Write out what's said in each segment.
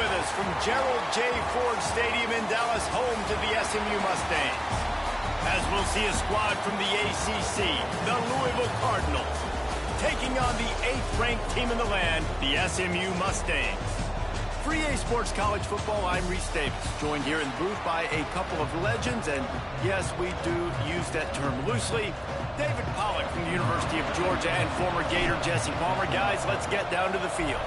with us from Gerald J. Ford Stadium in Dallas, home to the SMU Mustangs. As we'll see a squad from the ACC, the Louisville Cardinals, taking on the 8th-ranked team in the land, the SMU Mustangs. For EA Sports College Football, I'm Reese Davis, joined here in the booth by a couple of legends, and yes, we do use that term loosely. David Pollack from the University of Georgia and former Gator Jesse Palmer. Guys, let's get down to the field.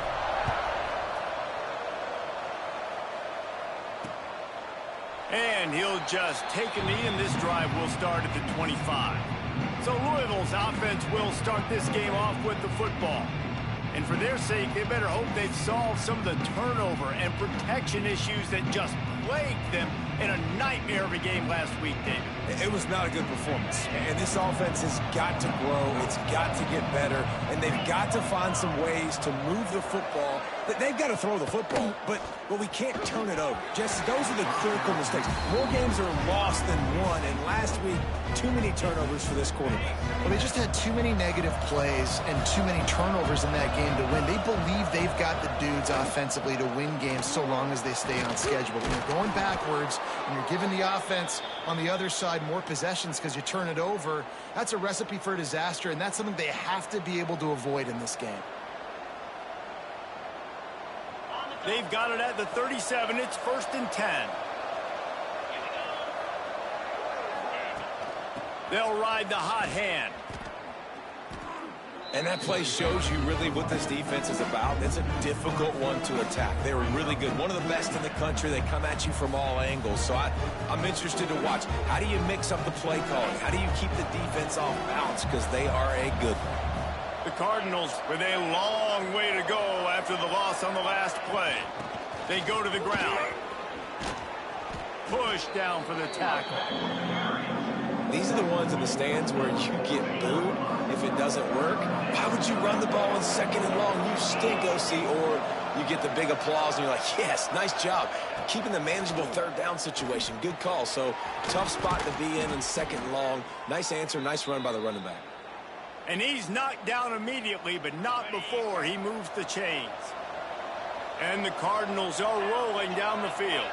And he'll just take a knee, and this drive will start at the 25. So Louisville's offense will start this game off with the football. And for their sake, they better hope they've solved some of the turnover and protection issues that just plagued them in a nightmare of a game last week, David. It was not a good performance. And this offense has got to grow. It's got to get better. And they've got to find some ways to move the football. They've got to throw the football, but we can't turn it over. Jesse, those are the critical mistakes. More games are lost than won, and last week, too many turnovers for this quarterback. Well, they just had too many negative plays and too many turnovers in that game to win. They believe they've got the dudes offensively to win games so long as they stay on schedule. When you're going backwards and you're giving the offense on the other side more possessions because you turn it over, that's a recipe for disaster, and that's something they have to be able to avoid in this game. They've got it at the 37. It's 1st and 10. They'll ride the hot hand. And that play shows you really what this defense is about. It's a difficult one to attack. They were really good. One of the best in the country. They come at you from all angles. So I'm interested to watch. How do you mix up the play calling? How do you keep the defense off balance? Because they are a good one. The Cardinals with a long way to go after the loss on the last play. They go to the ground. Push down for the tackle. These are the ones in the stands where you get booed if it doesn't work. Why would you run the ball on 2nd and long? You stink, OC. Or you get the big applause and you're like, yes, nice job. Keeping the manageable 3rd down situation. Good call. So tough spot to be in 2nd and long. Nice answer, nice run by the running back. And he's knocked down immediately, but not before he moves the chains. And the Cardinals are rolling down the field.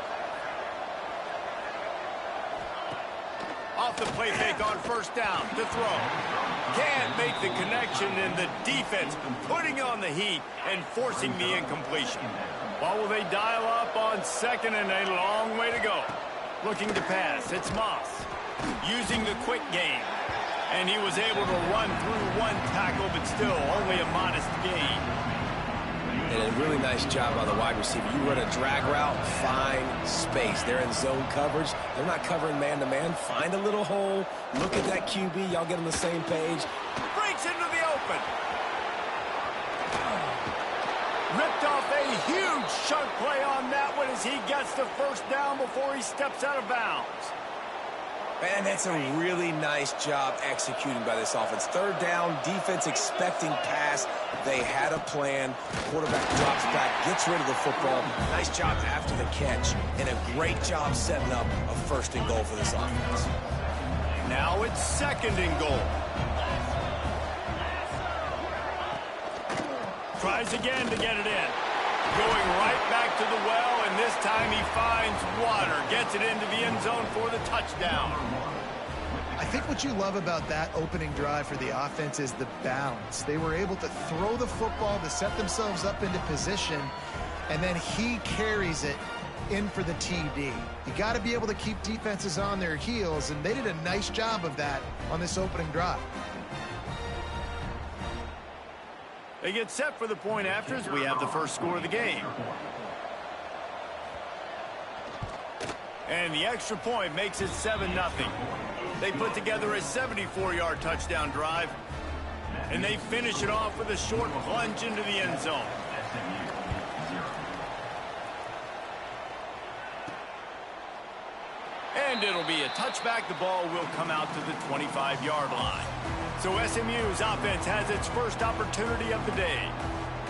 Off the play fake on 1st down to throw. Can't make the connection, and the defense putting on the heat and forcing the incompletion. What will they dial up on 2nd and a long way to go? Looking to pass, it's Moss. Using the quick game. And he was able to run through one tackle, but still only a modest gain. And a really nice job by the wide receiver. You run a drag route, find space. They're in zone coverage. They're not covering man-to-man. Find a little hole. Look at that QB. Y'all get on the same page. Breaks into the open. Ripped off a huge chunk play on that one as he gets the 1st down before he steps out of bounds. And that's a really nice job executing by this offense. 3rd down, defense expecting pass. They had a plan. Quarterback drops back, gets rid of the football. Nice job after the catch, and a great job setting up a 1st and goal for this offense. Now it's 2nd and goal. Tries again to get it in. Going right back to the well, and this time he finds water. Gets it into the end zone for the touchdown. I think what you love about that opening drive for the offense is the balance. They were able to throw the football to set themselves up into position, and then he carries it in for the TD. You got to be able to keep defenses on their heels, and they did a nice job of that on this opening drive. They get set for the point afters. We have the first score of the game. And the extra point makes it 7-0. They put together a 74-yard touchdown drive. And they finish it off with a short plunge into the end zone. And it'll be a touchback. The ball will come out to the 25-yard line. So SMU's offense has its first opportunity of the day.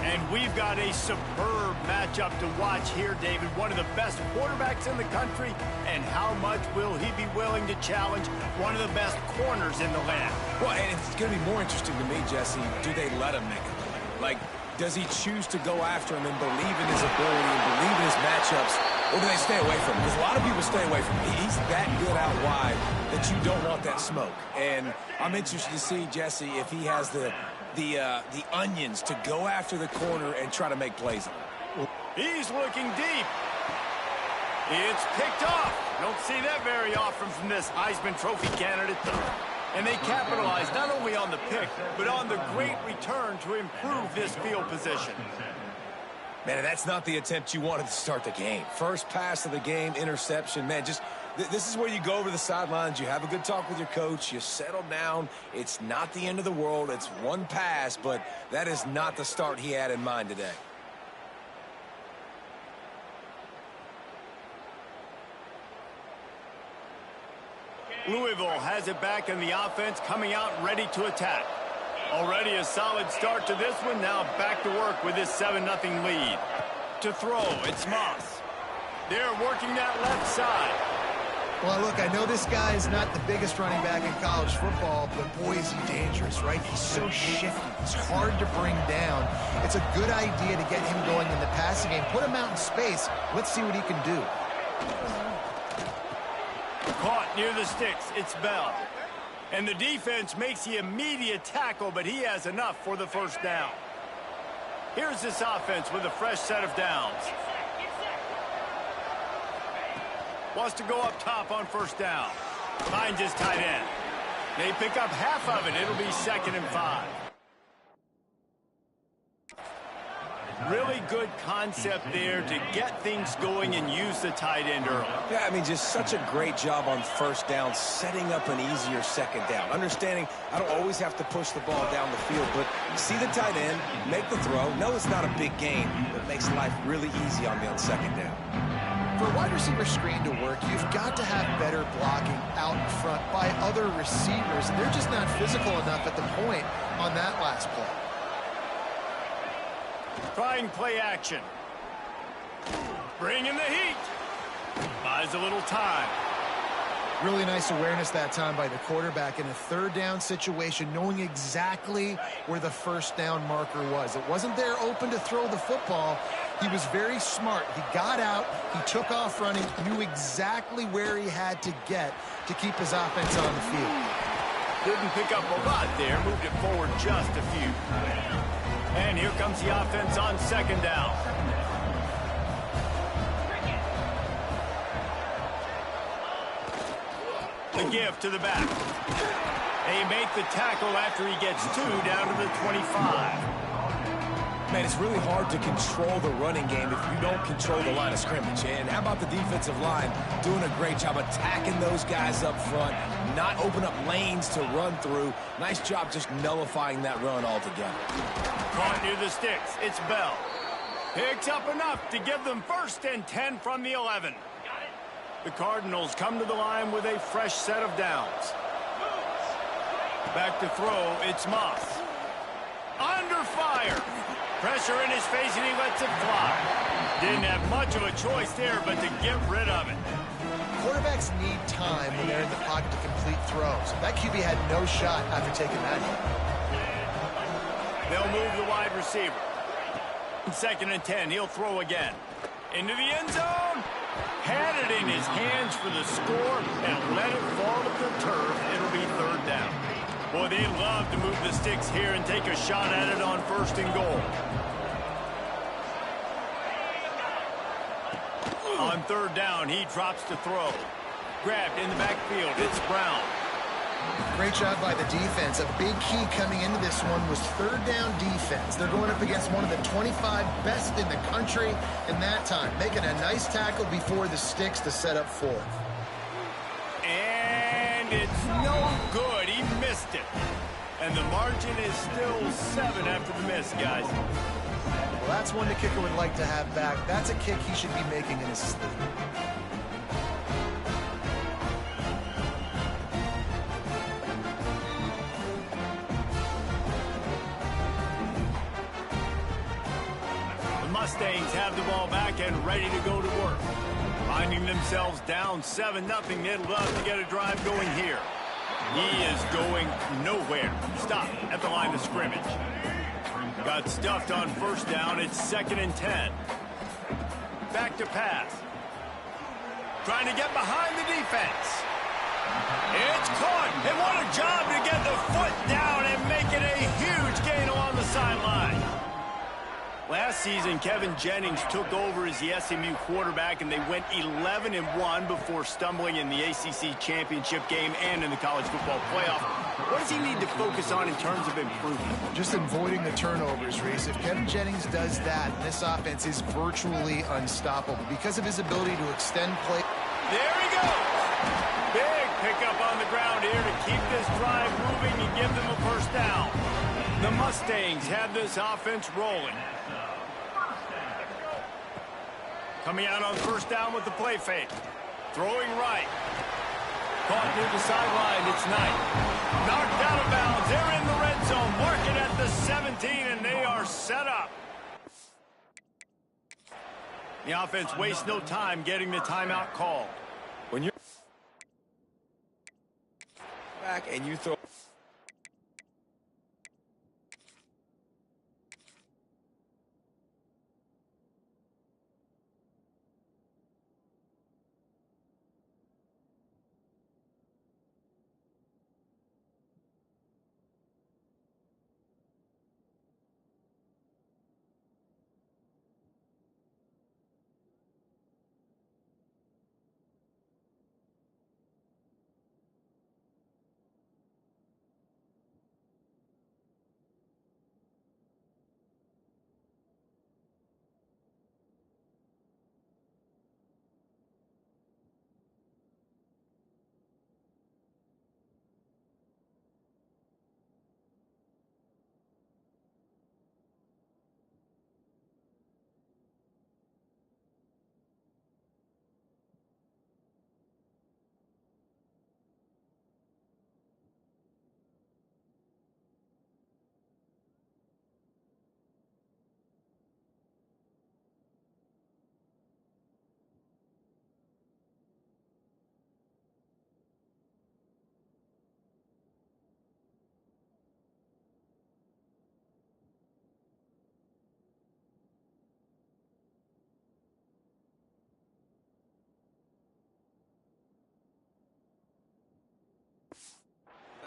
And we've got a superb matchup to watch here, David. One of the best quarterbacks in the country. And how much will he be willing to challenge one of the best corners in the land? Well, and it's going to be more interesting to me, Jesse, do they let him make a play? Like, Does he choose to go after him and believe in his ability and believe in his matchups, or do they stay away from him? Because a lot of people stay away from him. He's that good out wide that you don't want that smoke. And I'm interested to see, Jesse, if he has the onions to go after the corner and try to make plays. He's looking deep. It's picked off. Don't see that very often from this Heisman Trophy candidate. And they capitalize not only on the pick, but on the great return to improve this field position. Man, that's not the attempt you wanted to start the game. First pass of the game, interception. Man, just this is where you go over the sidelines. You have a good talk with your coach. You settle down. It's not the end of the world. It's one pass, but that is not the start he had in mind today. Louisville has it back in the offense, coming out ready to attack. Already a solid start to this one. Now back to work with this 7-0 lead. To throw, it's Moss. They're working that left side. Well, look, I know this guy is not the biggest running back in college football, but boy, is he dangerous, right? He's so shifty. He's hard to bring down. It's a good idea to get him going in the passing game. Put him out in space. Let's see what he can do. Caught near the sticks. It's Bell. And the defense makes the immediate tackle, but he has enough for the first down. Here's this offense with a fresh set of downs. Wants to go up top on first down. Finds his tight end. They pick up half of it. It'll be 2nd and 5. Really good concept there to get things going and use the tight end early. Yeah, I mean, just such a great job on first down, setting up an easier second down. Understanding I don't always have to push the ball down the field, but see the tight end, make the throw. No, it's not a big gain, but it makes life really easy on me on second down. For a wide receiver screen to work, you've got to have better blocking out in front by other receivers. They're just not physical enough at the point on that last play. Trying play action. Bringing the heat. Buys a little time. Really nice awareness that time by the quarterback in a third down situation, knowing exactly where the first down marker was. It wasn't there open to throw the football. He was very smart. He got out, he took off running, knew exactly where he had to get to keep his offense on the field. Didn't pick up a lot there, moved it forward just a few. And here comes the offense on second down. The give to the back. They make the tackle after he gets 2 down to the 25. Man, it's really hard to control the running game if you don't control the line of scrimmage. And how about the defensive line doing a great job attacking those guys up front, not open up lanes to run through. Nice job just nullifying that run altogether. Caught near the sticks. It's Bell. Picks up enough to give them 1st and 10 from the 11. The Cardinals come to the line with a fresh set of downs. Back to throw, it's Moss. Under fire. Pressure in his face, and he lets it fly. Didn't have much of a choice there, but to get rid of it. Quarterbacks need time when they're in the pocket to complete throws. That QB had no shot after taking that hit. They'll move the wide receiver. 2nd and 10, he'll throw again. Into the end zone. Had it in his hands for the score and let it fall to the turf. It'll be 3rd down. Boy, they love to move the sticks here and take a shot at it on 1st and goal. On 3rd down, he drops to throw. Grabbed in the backfield, it's Brown. Great job by the defense. A big key coming into this one was 3rd down defense. They're going up against one of the 25 best in the country in that time, making a nice tackle before the sticks to set up 4th. And it's no good. He missed it. And the margin is still 7 after the miss, guys. Well, that's one the kicker would like to have back. That's a kick he should be making in his sleep. The Mustangs have the ball back and ready to go to work. Finding themselves down 7-0, they'd love to get a drive going here. He is going nowhere. Stop at the line of scrimmage. Got stuffed on first down. It's 2nd and 10. Back to pass. Trying to get behind the defense. It's caught. And what a job to get the foot down and make it a huge gain along the sideline. Last season, Kevin Jennings took over as the SMU quarterback, and they went 11-1 before stumbling in the ACC championship game and in the college football playoff. What does he need to focus on in terms of improvement? Just avoiding the turnovers, Reese. If Kevin Jennings does that, this offense is virtually unstoppable because of his ability to extend play. There he goes. Big pickup on the ground here to keep this drive moving and give them a first down. The Mustangs have this offense rolling. Coming out on first down with the play fake. Throwing right. Caught near the sideline. It's Knight. Knocked out of bounds. They're in the red zone. Mark it at the 17, and they are set up. The offense wastes no time getting the timeout called. When you're back and you throw...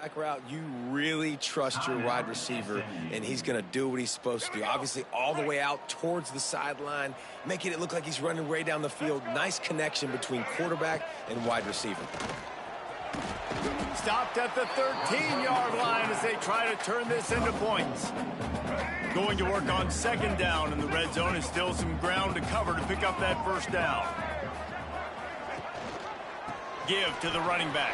Back route, you really trust your wide receiver, and he's going to do what he's supposed to do. Obviously, all the way out towards the sideline, making it look like he's running way down the field. Nice connection between quarterback and wide receiver. Stopped at the 13-yard line as they try to turn this into points. Going to work on 2nd down in the red zone, and still some ground to cover to pick up that first down. Give to the running back.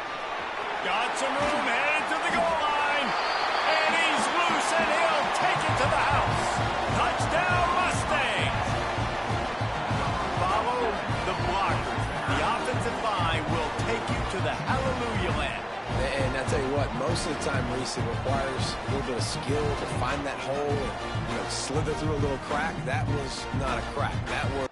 Got some room, headed to the goal line. And he's loose, and he'll take it to the house. Touchdown, Mustangs. Follow the blockers. The offensive line will take you to the hallelujah land. And I tell you what, most of the time, Reese, it requires a little bit of skill to find that hole and, slither through a little crack. That was not a crack. That was...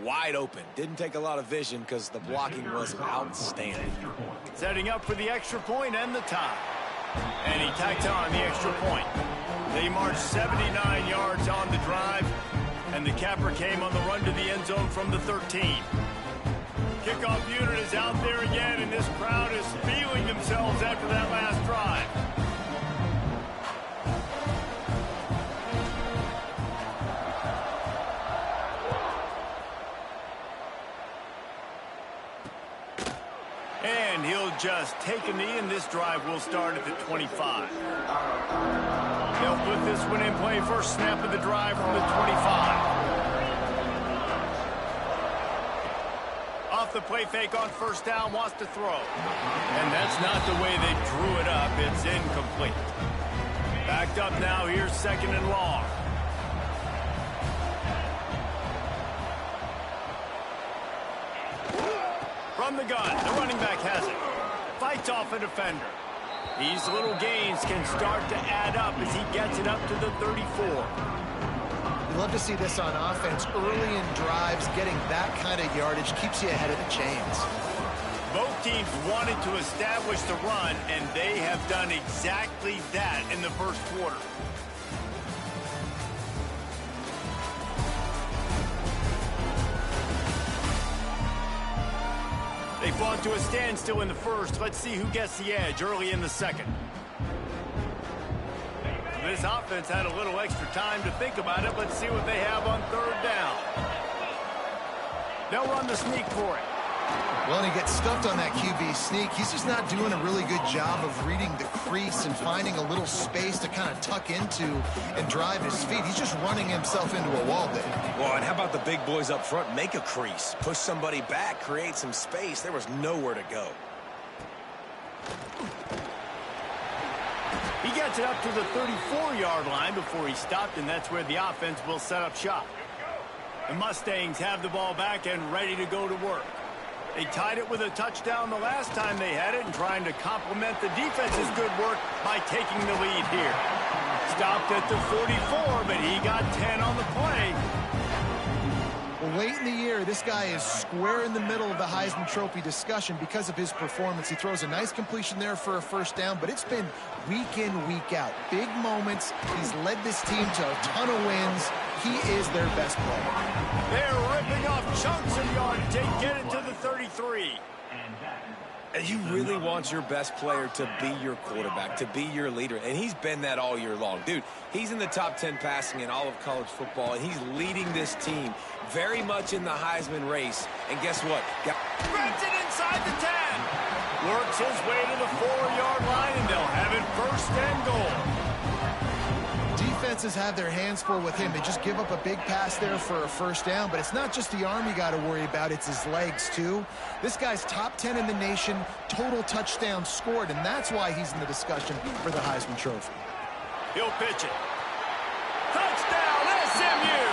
Wide open. Didn't take a lot of vision because the blocking was outstanding. Setting up for the extra point and the tie. And he tacked on the extra point. They marched 79 yards on the drive, and the capper came on the run to the end zone from the 13. Kickoff unit is out there again, and this crowd is feeling themselves after that last drive. And he'll just take a knee, and this drive will start at the 25. They'll put this one in play. First snap of the drive from the 25. Off the play fake on first down, wants to throw. And that's not the way they drew it up. It's incomplete. Backed up now. Here's second and long. From the gun, the running back has it. Fights off a defender. These little gains can start to add up as he gets it up to the 34. You love to see this on offense. Early in drives, getting that kind of yardage keeps you ahead of the chains. Both teams wanted to establish the run, and they have done exactly that in the first quarter. They fought to a standstill in the first. Let's see who gets the edge early in the second. This offense had a little extra time to think about it. Let's see what they have on third down. They'll run the sneak for it. Well, and he gets stuffed on that QB sneak. He's just not doing a really good job of reading the crease and finding a little space to kind of tuck into and drive his feet. He's just running himself into a wall there. Well, and how about the big boys up front? Make a crease. Push somebody back. Create some space. There was nowhere to go. He gets it up to the 34-yard line before he stopped, and that's where the offense will set up shop. The Mustangs have the ball back and ready to go to work. They tied it with a touchdown the last time they had it and trying to complement the defense's good work by taking the lead here. Stopped at the 44, but he got 10 on the play. Well, late in the year, this guy is square in the middle of the Heisman Trophy discussion because of his performance. He throws a nice completion there for a first down, but it's been week in, week out. Big moments. He's led this team to a ton of wins. He is their best player. They're ripping off chunks of yardage to get it to the 33. And you really want your best player to be your quarterback, to be your leader. And he's been that all year long. Dude, he's in the top 10 passing in all of college football, and he's leading this team very much in the Heisman race. And guess what? Spreads it inside the 10. Works his way to the 4-yard line, and they'll have it first and goal. Defenses have their hands full with him. They just give up a big pass there for a first down, but it's not just the arm you got to worry about, it's his legs too. This guy's top 10 in the nation, total touchdowns scored, and that's why he's in the discussion for the Heisman Trophy. He'll pitch it. Touchdown, SMU!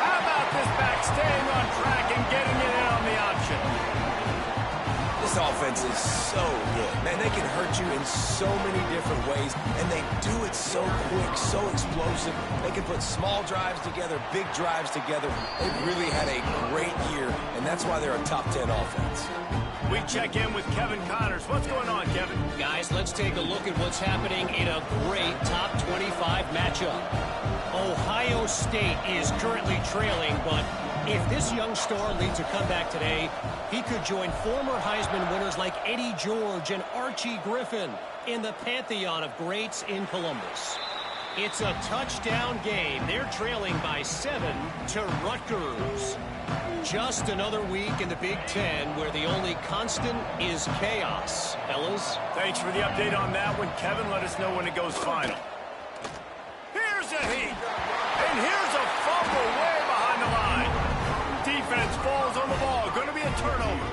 How about this back staying on track and getting it in on the option? This offense is so good. Man, they can hurt you in so many different ways, and they do it so quick, so explosive. They can put small drives together, big drives together. They've really had a great year, and that's why they're a top 10 offense. We check in with Kevin Connors. What's going on, Kevin? Guys, let's take a look at what's happening in a great top 25 matchup. Ohio State is currently trailing, but if this young star leads a comeback today, he could join former Heisman winners like Eddie George and Archie Griffin in the pantheon of greats in Columbus. It's a touchdown game. They're trailing by 7 to Rutgers. Just another week in the Big Ten where the only constant is chaos. Fellas? Thanks for the update on that one, Kevin. Let us know when it goes final. Here's a heat. And here's a fumble way behind the line. Defense falls on the ball. Going to be a turnover.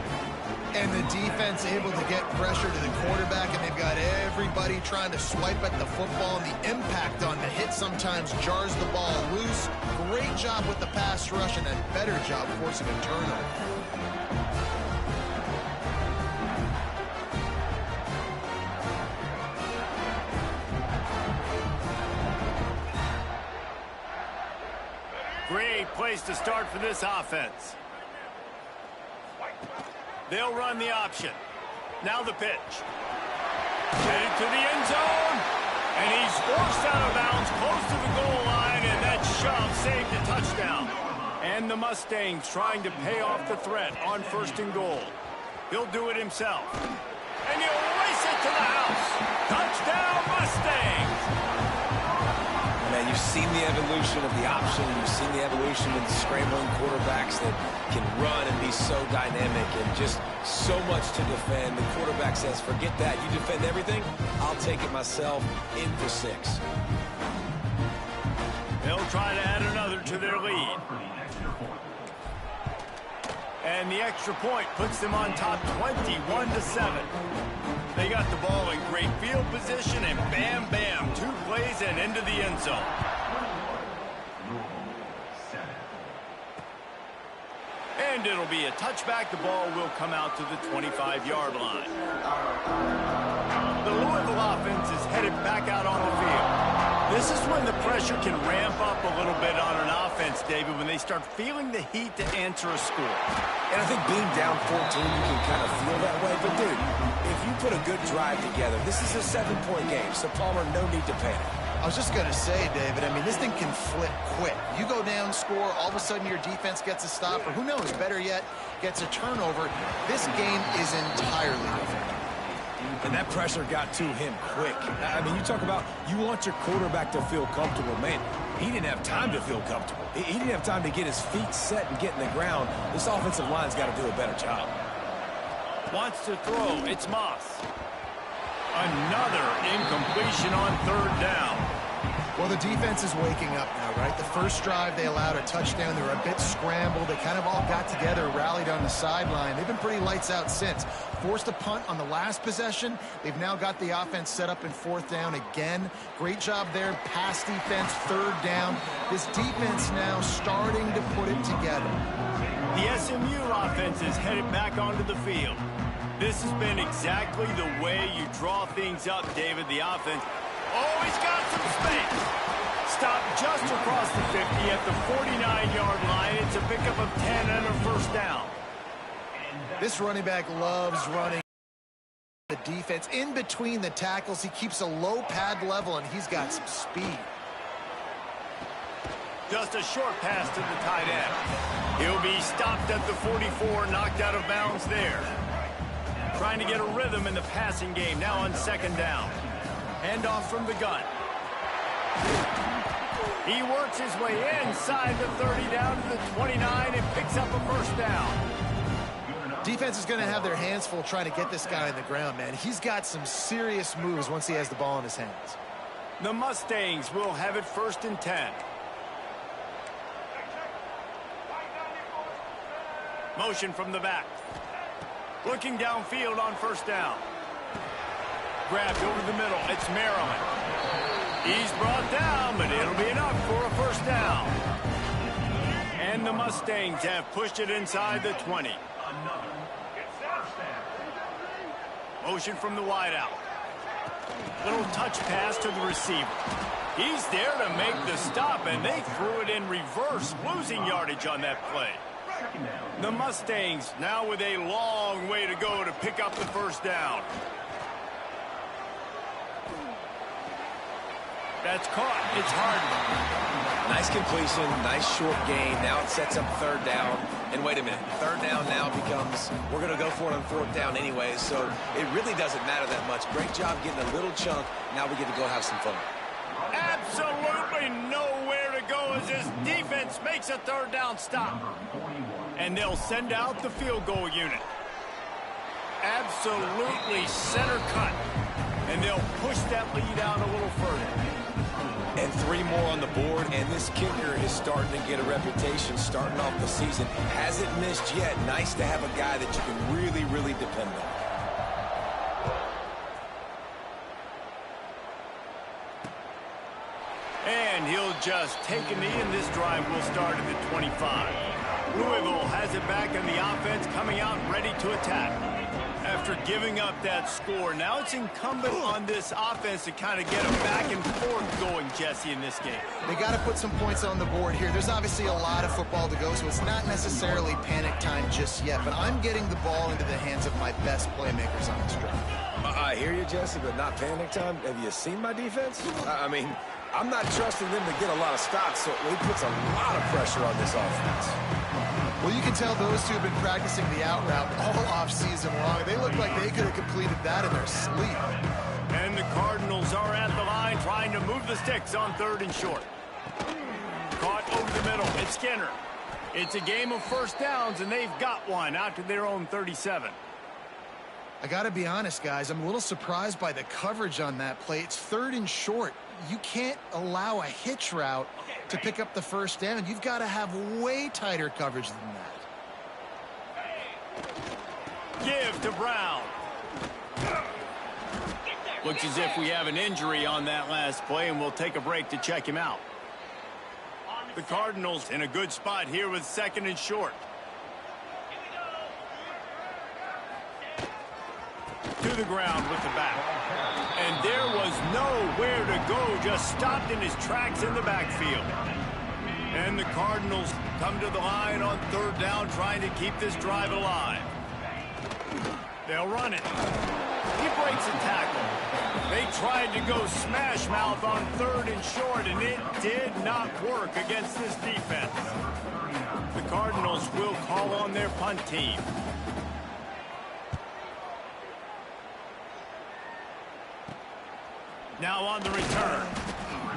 And the defense able to get pressure to the quarterback, and they've got everybody trying to swipe at the football, and the impact on the hit sometimes jars the ball loose. Great job with the pass rush, and a better job forcing a turnover. Great place to start for this offense. They'll run the option. Now the pitch. Headed to the end zone. And he's forced out of bounds close to the goal line, and that shove saved a touchdown. And the Mustangs trying to pay off the threat on 1st and goal. He'll do it himself. And he'll race it to the house. Touchdown, Mustangs! Man, you've seen the evolution of the option. You've seen the evolution of the scrambling quarterbacks that can run and be so dynamic and just so much to defend. The quarterback says, forget that. You defend everything, I'll take it myself. In for 6. They'll try to add another to their lead. And the extra point puts them on top 21-7. They got the ball in great field position, and bam, bam, 2 plays and into the end zone. And it'll be a touchback. The ball will come out to the 25-yard line. The Louisville offense is headed back out on the field. This is when the pressure can ramp up a little bit on an offense, David, when they start feeling the heat to answer a score. And I think being down 14, you can kind of feel that way. But, dude, if you put a good drive together, this is a 7-point game, so Palmer, no need to panic. I was just going to say, David, I mean, this thing can flip quick. You go down, score, all of a sudden your defense gets a stop, or who knows, better yet, gets a turnover. This game is entirely different. And that pressure got to him quick. I mean, you talk about you want your quarterback to feel comfortable. Man, he didn't have time to feel comfortable. He didn't have time to get his feet set and get in the ground. This offensive line's got to do a better job. Wants to throw. It's Moss. Another incompletion on 3rd down. Well, the defense is waking up now, right? The first drive, they allowed a touchdown. They were a bit scrambled. They kind of all got together, rallied on the sideline. They've been pretty lights out since. Forced a punt on the last possession. They've now got the offense set up in 4th down again. Great job there. Pass defense, 3rd down. This defense now starting to put it together. The SMU offense is headed back onto the field. This has been exactly the way you draw things up, David, the offense. Oh, he's got some space. Stopped just across the 50 at the 49-yard line. It's a pickup of 10 and a 1st down. This running back loves running the defense in between the tackles. He keeps a low pad level, and he's got some speed. Just a short pass to the tight end. He'll be stopped at the 44, knocked out of bounds there. Trying to get a rhythm in the passing game now on 2nd down. Handoff from the gun. He works his way inside the 30 down to the 29 and picks up a 1st down. Defense is going to have their hands full trying to get this guy on the ground, man. He's got some serious moves once he has the ball in his hands. The Mustangs will have it 1st and 10. Motion from the back. Looking downfield on 1st down. Grabbed over the middle. It's Maryland. He's brought down, but it'll be enough for a 1st down. And the Mustangs have pushed it inside the 20. Motion from the wideout. Little touch pass to the receiver. He's there to make the stop, and they threw it in reverse, losing yardage on that play. The Mustangs now with a long way to go to pick up the 1st down. That's caught. It's Harden. Nice completion, nice short gain. Now it sets up 3rd down. And wait a minute, 3rd down now becomes, we're going to go for it on 4th down anyway, so it really doesn't matter that much. Great job getting a little chunk. Now we get to go have some fun. Absolutely nowhere to go as this defense makes a 3rd down stop. And they'll send out the field goal unit. Absolutely center cut. And they'll push that lead out a little further. And 3 more on the board, and this kicker is starting to get a reputation starting off the season. Hasn't missed yet. Nice to have a guy that you can really, really depend on. And he'll just take a knee, and this drive will start at the 25. Louisville has it back in the offense, coming out ready to attack. After giving up that score, now it's incumbent on this offense to kind of get a back and forth going, Jesse, in this game. They got to put some points on the board here. There's obviously a lot of football to go, so it's not necessarily panic time just yet, but I'm getting the ball into the hands of my best playmakers on this drive. I hear you, Jesse, but not panic time. Have you seen my defense? I mean, I'm not trusting them to get a lot of stops, so it puts a lot of pressure on this offense. Well, you can tell those two have been practicing the out route all off-season long. They look like they could have completed that in their sleep. And the Cardinals are at the line trying to move the sticks on 3rd and short. Caught over the middle. It's Skinner. It's a game of first downs, and they've got one out to their own 37. I got to be honest, guys. I'm a little surprised by the coverage on that play. It's 3rd and short. You can't allow a hitch route to pick up the first down. You've got to have way tighter coverage than that. Give to Brown. Looks as if we have an injury on that last play, and we'll take a break to check him out. The Cardinals in a good spot here with 2nd and short. To the ground with the back. And there was nowhere to go, just stopped in his tracks in the backfield. And the Cardinals come to the line on 3rd down, trying to keep this drive alive. They'll run it. He breaks a tackle. They tried to go smash mouth on 3rd and short, and it did not work against this defense. The Cardinals will call on their punt team. Now on the return.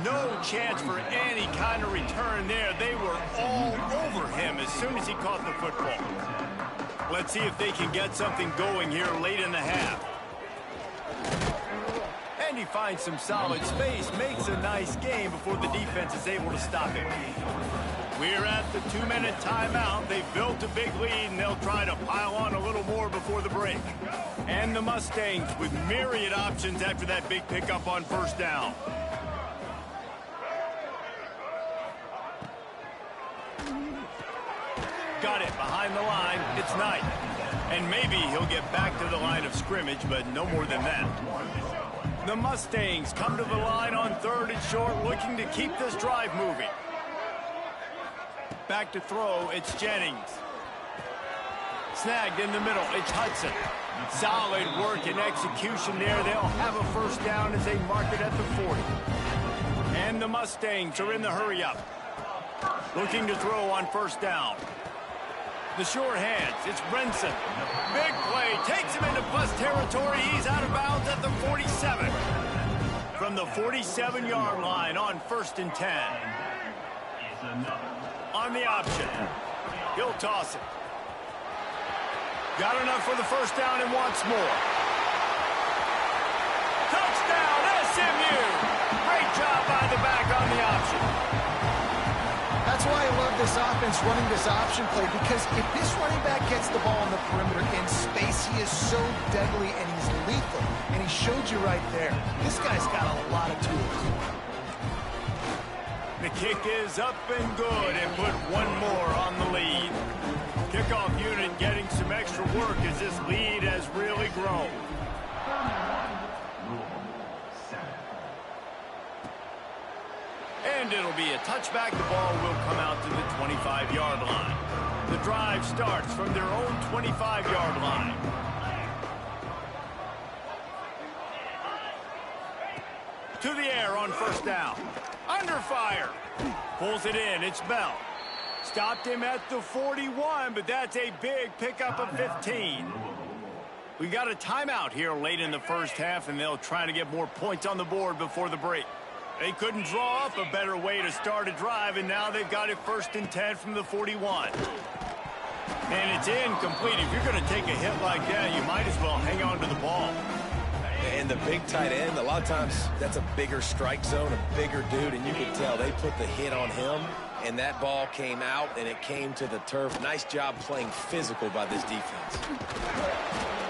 No chance for any kind of return there. They were all over him as soon as he caught the football. Let's see if they can get something going here late in the half. And he finds some solid space, makes a nice game before the defense is able to stop him. We're at the 2-minute timeout. They've built a big lead, and they'll try to pile on a little more before the break. And the Mustangs with myriad options after that big pickup on 1st down. Got it behind the line. It's Knight. And maybe he'll get back to the line of scrimmage, but no more than that. The Mustangs come to the line on 3rd and short, looking to keep this drive moving. Back to throw, it's Jennings. Snagged in the middle, it's Hudson. Solid work and execution there. They'll have a 1st down as they mark it at the 40. And the Mustangs are in the hurry-up. Looking to throw on 1st down. The short hands, it's Brinson. Big play, takes him into plus territory. He's out of bounds at the 47. From the 47-yard line on 1st and 10. On the option. He'll toss it. Got enough for the 1st down and wants more. Touchdown, SMU! Great job by the back on the option. That's why I love this offense running this option play, because if this running back gets the ball on the perimeter in space, he is so deadly and he's lethal. And he showed you right there. This guy's got a lot of tools. The kick is up and good, and put one more on the lead. Kickoff unit getting some extra work as this lead has really grown. And it'll be a touchback. The ball will come out to the 25-yard line. The drive starts from their own 25-yard line. To the air on 1st down. Under fire. Pulls it in. It's Bell. Stopped him at the 41, but that's a big pickup of 15. We got a timeout here late in the 1st half, and they'll try to get more points on the board before the break. They couldn't draw up a better way to start a drive, and now they've got it 1st and 10 from the 41. And it's incomplete. If you're going to take a hit like that, you might as well hang on to the ball. And the big tight end, a lot of times that's a bigger strike zone, a bigger dude, and you can tell they put the hit on him, and that ball came out, and it came to the turf. Nice job playing physical by this defense.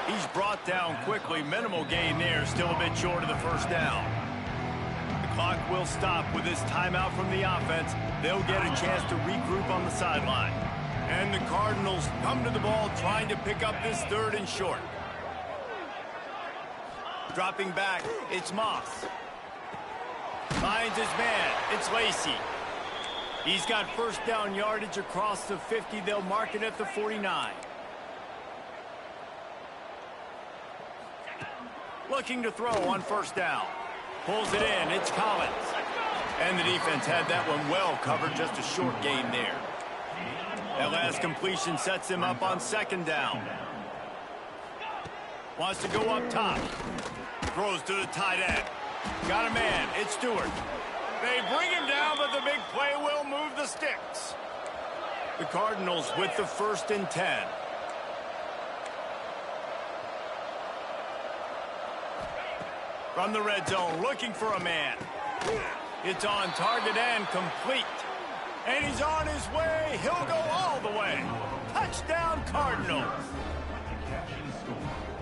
He's brought down quickly. Minimal gain there, still a bit short of the 1st down. The clock will stop with this timeout from the offense. They'll get a chance to regroup on the sideline. And the Cardinals come to the ball trying to pick up this 3rd and short. Dropping back, it's Moss. Finds his man, it's Lacey. He's got first down yardage across the 50. They'll mark it at the 49. Looking to throw on first down. Pulls it in, it's Collins. And the defense had that one well covered, just a short gain there. That last completion sets him up on second down. Wants to go up top. Throws to the tight end. Got a man, it's Stewart. They bring him down, but the big play will move the sticks. The Cardinals with the 1st and 10. From the red zone, looking for a man. It's on target and complete. And he's on his way. He'll go all the way. Touchdown, Cardinals.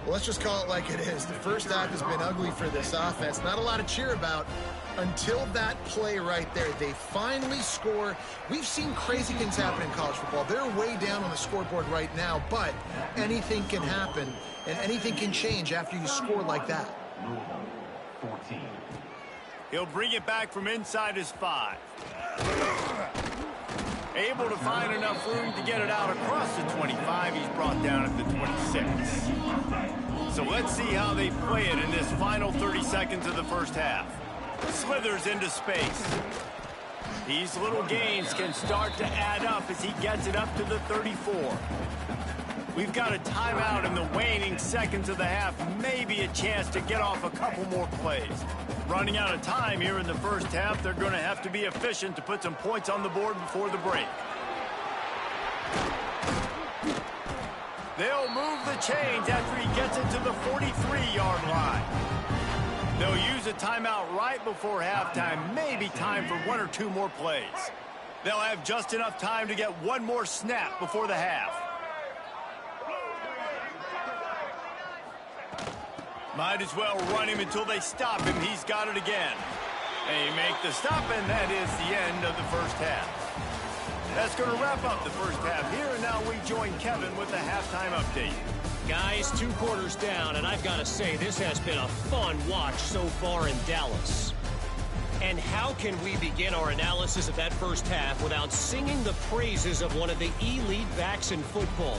Well, let's just call it like it is. The first half has been ugly for this offense. Not a lot to cheer about until that play right there. They finally score. We've seen crazy things happen in college football. They're way down on the scoreboard right now, but anything can happen, and anything can change after you score like that. 14. He'll bring it back from inside his 5. Able to find enough room to get it out across the 25. He's brought down at the 26. So let's see how they play it in this final 30 seconds of the first half. Slithers into space. These little gains can start to add up as he gets it up to the 34. We've got a timeout in the waning seconds of the half. Maybe a chance to get off a couple more plays. Running out of time here in the first half. They're going to have to be efficient to put some points on the board before the break. They'll move the chains after he gets it to the 43-yard line. They'll use a timeout right before halftime. Maybe time for 1 or 2 more plays. They'll have just enough time to get one more snap before the half. Might as well run him until they stop him. He's got it again. They make the stop, and that is the end of the first half. That's going to wrap up the first half here, and now we join Kevin with the halftime update. Guys, 2 quarters down, and I've got to say, this has been a fun watch so far in Dallas. And how can we begin our analysis of that first half without singing the praises of one of the elite backs in football?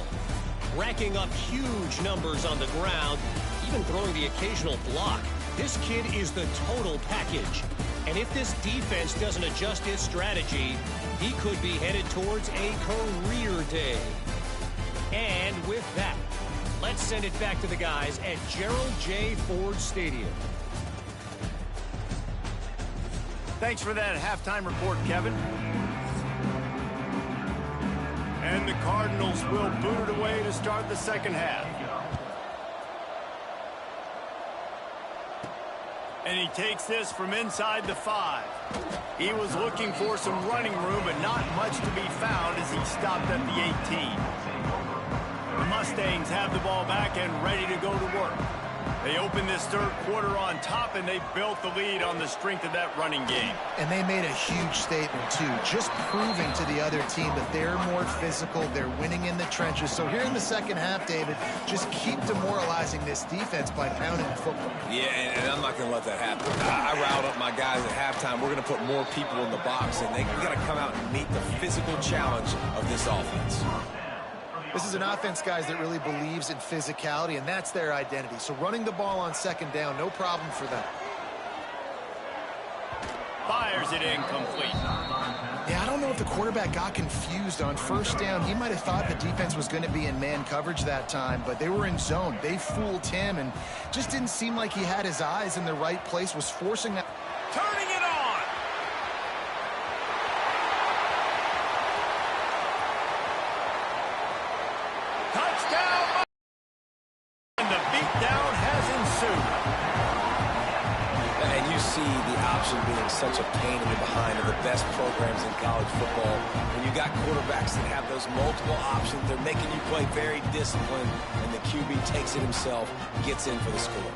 Racking up huge numbers on the ground, even throwing the occasional block. This kid is the total package. And if this defense doesn't adjust its strategy, he could be headed towards a career day. And with that, let's send it back to the guys at Gerald J. Ford Stadium. Thanks for that halftime report, Kevin. And the Cardinals will boot it away to start the second half. And he takes this from inside the 5. He was looking for some running room, but not much to be found as he stopped at the 18. The Mustangs have the ball back and ready to go to work. They open this third quarter on top, and they built the lead on the strength of that running game. And they made a huge statement, too, just proving to the other team that they're more physical, they're winning in the trenches. So here in the second half, David, just keep demoralizing this defense by pounding the football. Yeah, and I'm not going to let that happen. I riled up my guys at halftime. We're going to put more people in the box, and we got to come out and meet the physical challenge of this offense. This is an offense, guys, that really believes in physicality, and that's their identity. So running the ball on second down, no problem for them. Fires it incomplete. Yeah, I don't know if the quarterback got confused on first down. He might have thought the defense was going to be in man coverage that time, but they were in zone. They fooled him, and just didn't seem like he had his eyes in the right place, was forcing that. Turning it on. Touchdown. And the beatdown has ensued. And you see the option being such a pain in the behind of the best programs in college football. When you got quarterbacks that have those multiple options, they're making you play very disciplined, and the QB takes it himself, gets in for the score.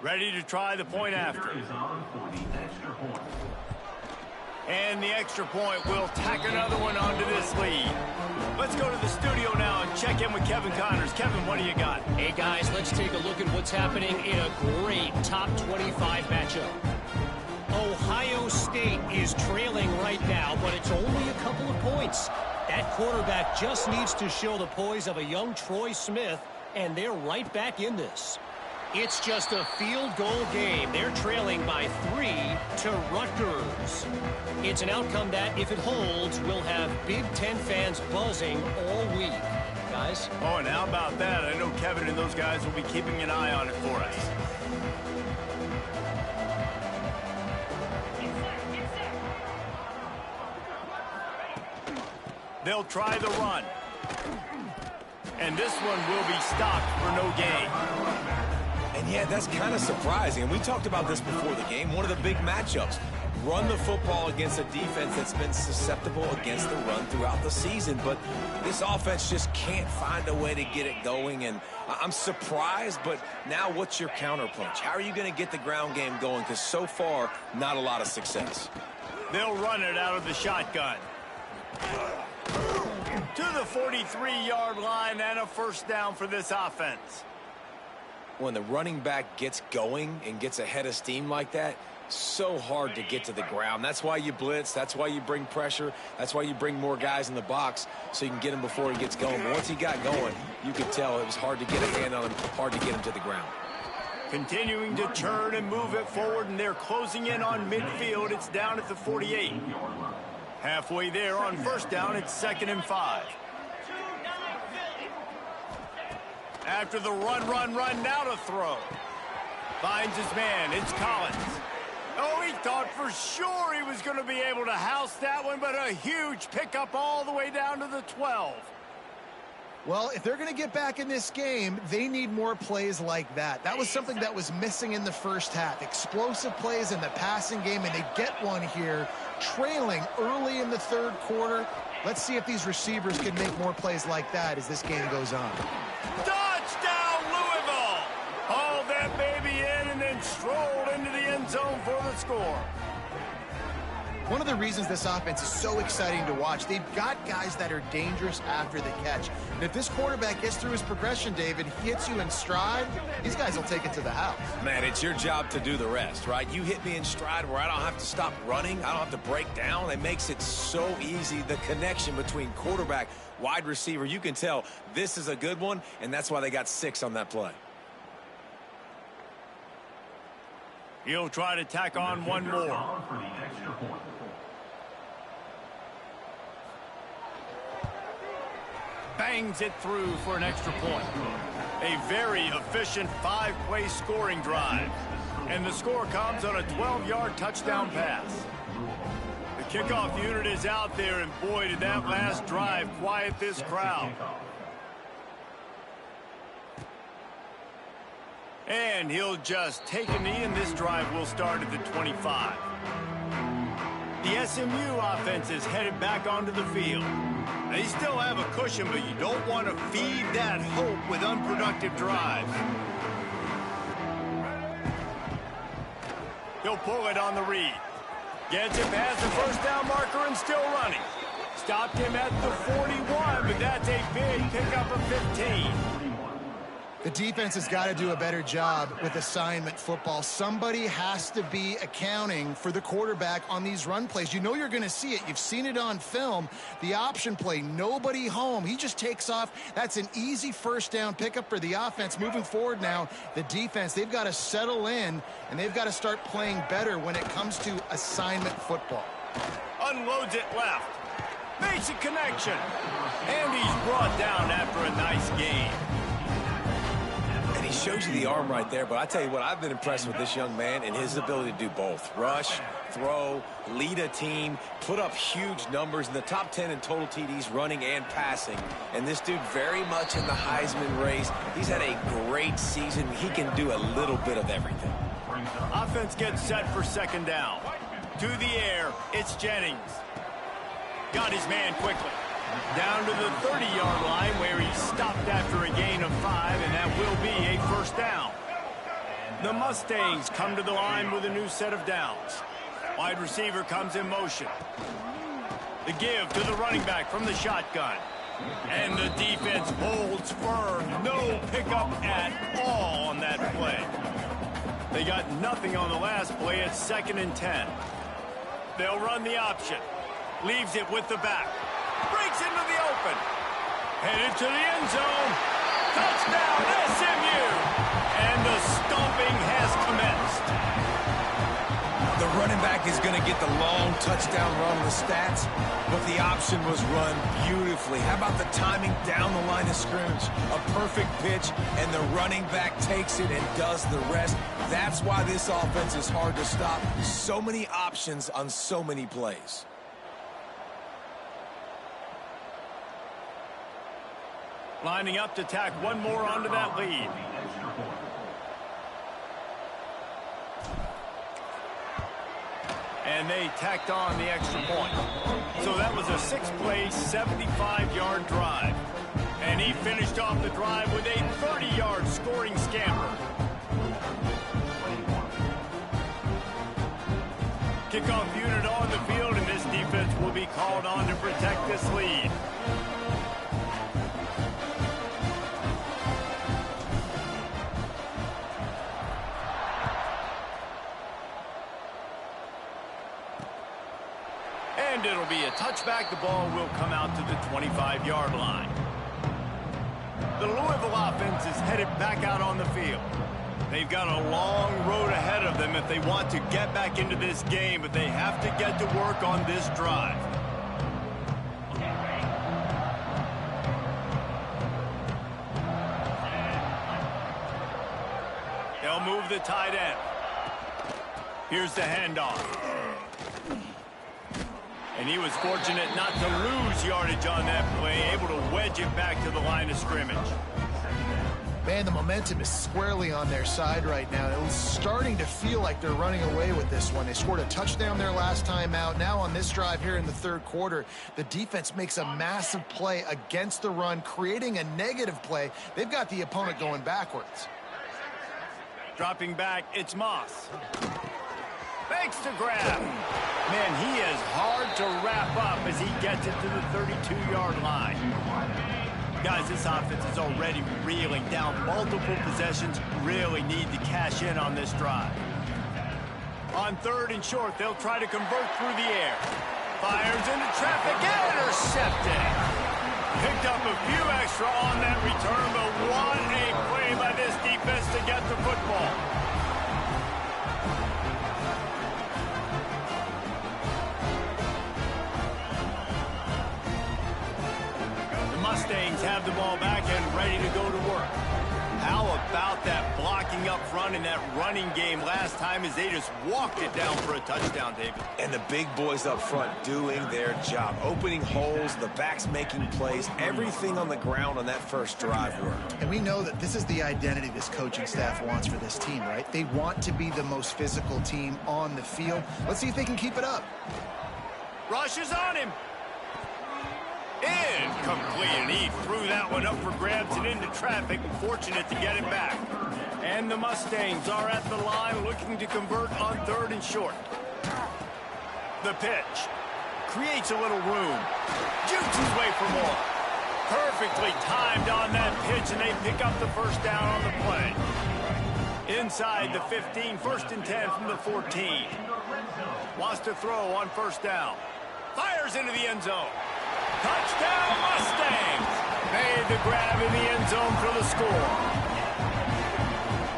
Ready to try the point after. And the extra point will tack another one onto this lead. Let's go to the studio now and check in with Kevin Connors. Kevin, what do you got? Hey, guys, let's take a look at what's happening in a great top 25 matchup. Ohio State is trailing right now, but it's only a couple of points. That quarterback just needs to show the poise of a young Troy Smith, and they're right back in this. It's just a field goal game. They're trailing by 3 to Rutgers. It's an outcome that, if it holds, will have Big Ten fans buzzing all week. Guys? Oh, and how about that? I know Kevin and those guys will be keeping an eye on it for us. They'll try the run. And this one will be stopped for no gain. And yeah, that's kind of surprising. And we talked about this before the game. One of the big matchups. Run the football against a defense that's been susceptible against the run throughout the season. But this offense just can't find a way to get it going. And I'm surprised, but now what's your counterpunch? How are you going to get the ground game going? Because so far, not a lot of success. They'll run it out of the shotgun. To the 43-yard line and a first down for this offense. When the running back gets going and gets ahead of steam like that, so hard to get to the ground. That's why you blitz. That's why you bring pressure. That's why you bring more guys in the box so you can get him before he gets going. But once he got going, you could tell it was hard to get a hand on him, hard to get him to the ground. Continuing to turn and move it forward, and they're closing in on midfield. It's down at the 48. Halfway there on first down, it's 2nd and 5. After the run, now to throw. Finds his man, it's Collins. Oh, he thought for sure he was going to be able to house that one, but a huge pickup all the way down to the 12. Well, if they're going to get back in this game, they need more plays like that. That was something that was missing in the first half. Explosive plays in the passing game, and they get one here, trailing early in the third quarter. Let's see if these receivers can make more plays like that as this game goes on. Touchdown, Louisville! Hauled that baby in and then strolled into the end zone for the score. One of the reasons this offense is so exciting to watch, they've got guys that are dangerous after the catch. And if this quarterback gets through his progression, David, hits you in stride, these guys will take it to the house. Man, it's your job to do the rest, right? You hit me in stride where I don't have to stop running. I don't have to break down. It makes it so easy, the connection between quarterback, wide receiver. You can tell this is a good one, and that's why they got 6 on that play. He'll try to tack on one more. Bangs it through for an extra point. A very efficient 5-play scoring drive. And the score comes on a 12-yard touchdown pass. The kickoff unit is out there, and boy, did that last drive quiet this crowd. And he'll just take a knee, and this drive will start at the 25. The SMU offense is headed back onto the field. They still have a cushion, but you don't want to feed that hope with unproductive drives. He'll pull it on the read. Gets it past the first down marker and still running. Stopped him at the 41, but that's a big pickup of 15. The defense has got to do a better job with assignment football. Somebody has to be accounting for the quarterback on these run plays. You know you're going to see it. You've seen it on film. The option play, nobody home. He just takes off. That's an easy first down pickup for the offense. Moving forward now, the defense, they've got to settle in, and they've got to start playing better when it comes to assignment football. Unloads it left. Basic connection. And he's brought down after a nice game. And he shows you the arm right there, but I tell you what, I've been impressed with this young man and his ability to do both. Rush, throw, lead a team, put up huge numbers in the top 10 in total TDs running and passing. And this dude very much in the Heisman race. He's had a great season. He can do a little bit of everything. Offense gets set for second down. To the air, it's Jennings. Got his man quickly. Down to the 30-yard line where he stopped after a gain of 5, and that will be a first down. The Mustangs come to the line with a new set of downs. Wide receiver comes in motion. The give to the running back from the shotgun. And the defense holds firm. No pickup at all on that play. They got nothing on the last play. It's 2nd and 10. They'll run the option. Leaves it with the back. Breaks into the open. Headed to the end zone. Touchdown, SMU. And the stomping has commenced. The running back is going to get the long touchdown run on the stats, but the option was run beautifully. How about the timing down the line of scrimmage? A perfect pitch, and the running back takes it and does the rest. That's why this offense is hard to stop. So many options on so many plays. Lining up to tack one more onto that lead. And they tacked on the extra point. So that was a 6-play, 75-yard drive. And he finished off the drive with a 30-yard scoring scamper. Kickoff unit on the field, and this defense will be called on to protect this lead. And it'll be a touchback. The ball will come out to the 25-yard line. The Louisville offense is headed back out on the field. They've got a long road ahead of them if they want to get back into this game, but they have to get to work on this drive. They'll move the tight end. Here's the handoff. And he was fortunate not to lose yardage on that play, able to wedge it back to the line of scrimmage. Man, the momentum is squarely on their side right now. It was starting to feel like they're running away with this one. They scored a touchdown their last time out. Now on this drive here in the 3rd quarter, the defense makes a massive play against the run, creating a negative play. They've got the opponent going backwards. Dropping back, it's Moss. Fakes to grab. Man, he is hard to wrap up as he gets it to the 32-yard line. Guys, this offense is already reeling down multiple possessions. Really need to cash in on this drive. On 3rd and short, they'll try to convert through the air. Fires into traffic, intercepted. Picked up a few extra on that return, but what a play by this defense to get the football. Mustangs have the ball back and ready to go to work. How about that blocking up front in that running game last time as they just walked it down for a touchdown, David? And the big boys up front doing their job. Opening holes, the backs making plays, everything on the ground on that first drive worked. And we know that this is the identity this coaching staff wants for this team, right? They want to be the most physical team on the field. Let's see if they can keep it up. Rush is on him. Incomplete, and he threw that one up for grabs and into traffic, and fortunate to get it back. And the Mustangs are at the line looking to convert on 3rd and short. The pitch creates a little room. Jukes his way for more. Perfectly timed on that pitch, and they pick up the first down on the play. Inside the 15, 1st and 10 from the 14. Wants to throw on 1st down. Fires into the end zone. Touchdown, Mustangs! Made the grab in the end zone for the score.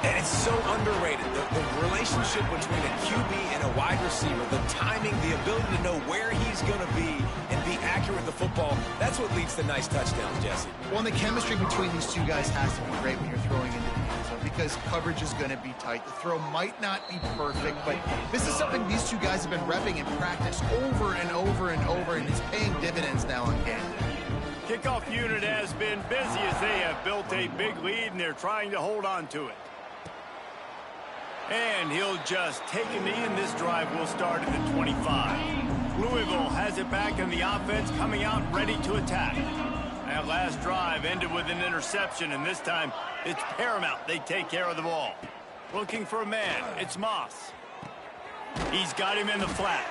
And it's so underrated. The relationship between a QB and a wide receiver, the timing, the ability to know where he's going to be and be accurate with the football, that's what leads to nice touchdowns, Jesse. Well, and the chemistry between these two guys has to be great when you're throwing into the end zone because coverage is going to be tight. The throw might not be perfect, but this is something these two guys have been repping in practice over and over and over, and it's paying dividends now on game day. Kickoff unit has been busy as they have built a big lead, and they're trying to hold on to it. And he'll just take a knee, and this drive will start at the 25. Louisville has it back in the offense, coming out ready to attack. That last drive ended with an interception, and this time it's paramount they take care of the ball. Looking for a man, it's Moss. He's got him in the flat.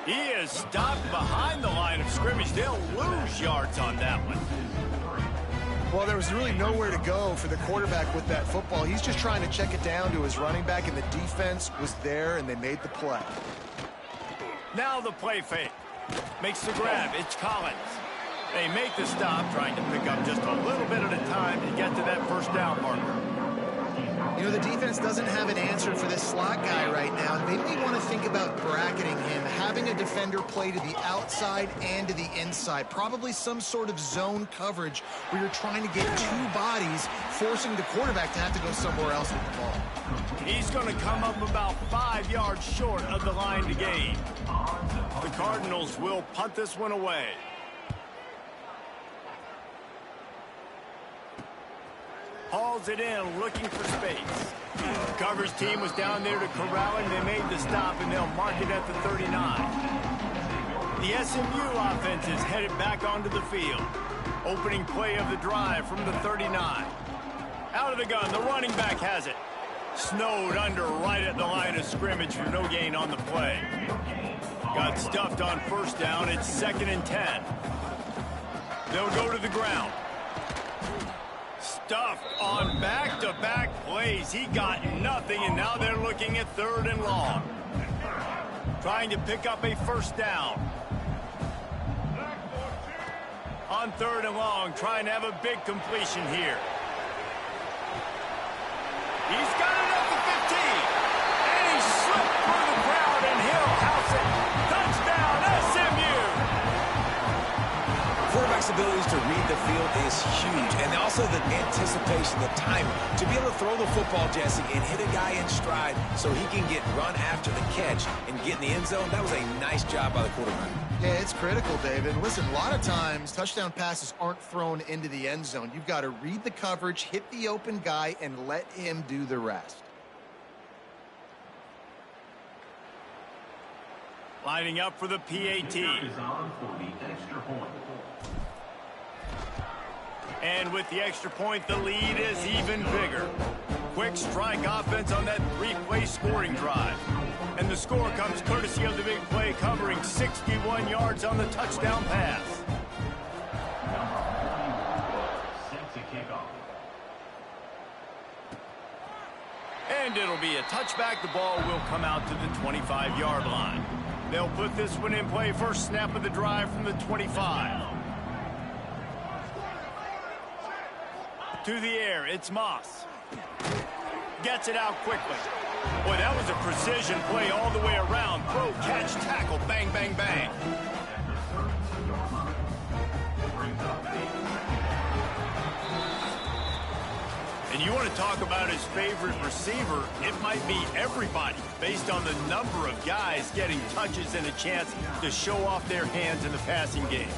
He is stopped behind the line of scrimmage. They'll lose yards on that one. Well, there was really nowhere to go for the quarterback with that football. He's just trying to check it down to his running back, and the defense was there, and they made the play. Now the play fake. Makes the grab. It's Collins. They make the stop, trying to pick up just a little bit at a time to get to that first down marker. You know, the defense doesn't have an answer for this slot guy right now. They may want to think about bracketing him, having a defender play to the outside and to the inside. Probably some sort of zone coverage where you're trying to get two bodies, forcing the quarterback to have to go somewhere else with the ball. He's going to come up about 5 yards short of the line to gain. The Cardinals will punt this one away. Hauls it in, looking for space. Coverage team was down there to corral him. They made the stop, and they'll mark it at the 39. The SMU offense is headed back onto the field. Opening play of the drive from the 39. Out of the gun, the running back has it. Snowed under right at the line of scrimmage for no gain on the play. Got stuffed on first down. It's 2nd and 10. They'll go to the ground. Stuffed on back-to-back plays. He got nothing, and now they're looking at 3rd and long. Trying to pick up a first down. On 3rd and long, trying to have a big completion here. He's got it up to 15. And he slipped through the crowd, and he'll house it. Touchdown, SMU! Quarterback's abilities to read the field is huge, and also the anticipation, the timing. To be able to throw the football, Jesse, and hit a guy in stride so he can get run after the catch and get in the end zone, that was a nice job by the quarterback. Yeah, it's critical, David. And listen, a lot of times, touchdown passes aren't thrown into the end zone. You've got to read the coverage, hit the open guy, and let him do the rest. Lining up for the PAT. And with the extra point, the lead is even bigger. Quick strike offense on that 3-play scoring drive. And the score comes courtesy of the big play, covering 61 yards on the touchdown pass. And it'll be a touchback. The ball will come out to the 25-yard line. They'll put this one in play. First snap of the drive from the 25. To the air, it's Moss. Gets it out quickly. Boy, that was a precision play all the way around. Throw, catch, tackle, bang, bang, bang. And you want to talk about his favorite receiver, it might be everybody, based on the number of guys getting touches and a chance to show off their hands in the passing game.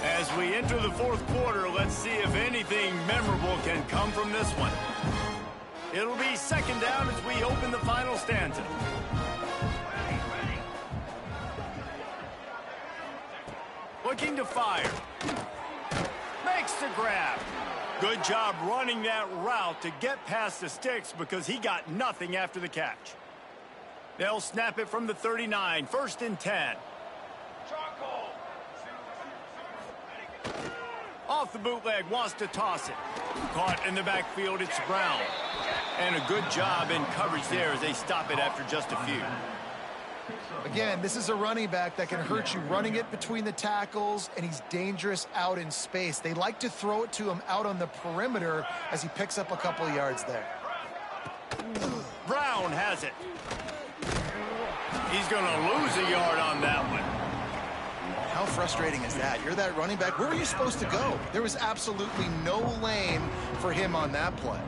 As we enter the 4th quarter, let's see if anything memorable can come from this one. It'll be 2nd down as we open the final stanza. Looking to fire. Makes the grab. Good job running that route to get past the sticks because he got nothing after the catch. They'll snap it from the 39, 1st and 10. Off the bootleg, wants to toss it. Caught in the backfield, it's Brown. And a good job in coverage there as they stop it after just a few. Again, this is a running back that can hurt you running it between the tackles, and he's dangerous out in space. They like to throw it to him out on the perimeter as he picks up a couple of yards there. Brown has it. He's going to lose a yard on that one. How frustrating is that? You're that running back. Where were you supposed to go? There was absolutely no lane for him on that play.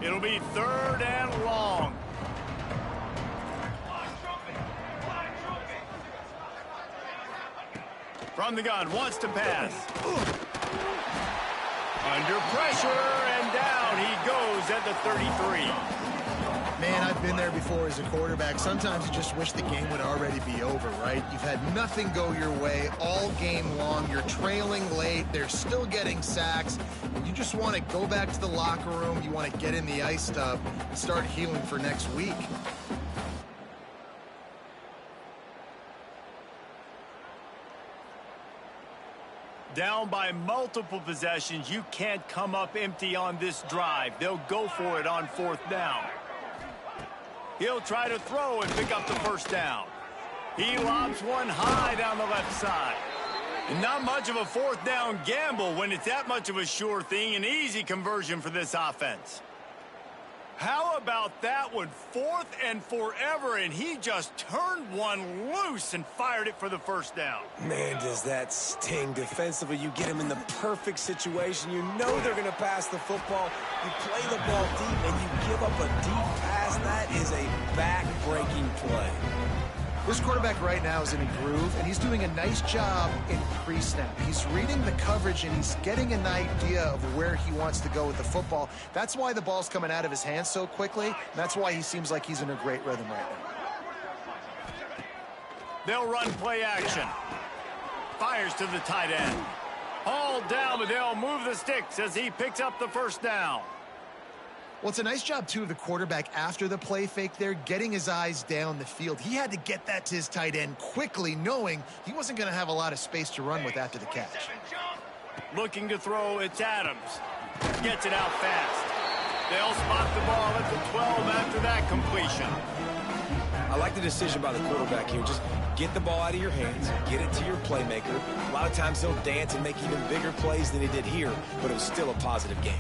It'll be 3rd and long. From the gun, wants to pass. Under pressure, and down he goes at the 33. Man, I've been there before as a quarterback. Sometimes you just wish the game would already be over, right? You've had nothing go your way all game long. You're trailing late. They're still getting sacks. And you just want to go back to the locker room. You want to get in the ice tub and start healing for next week. Down by multiple possessions, you can't come up empty on this drive. They'll go for it on 4th down. He'll try to throw and pick up the 1st down. He lobs one high down the left side. And not much of a 4th down gamble when it's that much of a sure thing. An easy conversion for this offense. How about that one? 4th and forever, and he just turned one loose and fired it for the 1st down. Man, does that sting defensively. You get him in the perfect situation. You know they're going to pass the football. You play the ball deep, and you give up a deep pass. That is a back-breaking play. This quarterback right now is in a groove, and he's doing a nice job in pre-snap. He's reading the coverage, and he's getting an idea of where he wants to go with the football. That's why the ball's coming out of his hands so quickly, and that's why he seems like he's in a great rhythm right now. They'll run play action. Fires to the tight end. Hauled down, but they'll move the sticks as he picks up the 1st down. Well, it's a nice job, too, of the quarterback after the play fake there, getting his eyes down the field. He had to get that to his tight end quickly, knowing he wasn't going to have a lot of space to run with after the catch. Looking to throw, it's Adams. Gets it out fast. They'll spot the ball at the 12 after that completion. I like the decision by the quarterback here. Just get the ball out of your hands, get it to your playmaker. A lot of times he'll dance and make even bigger plays than he did here, but it was still a positive game.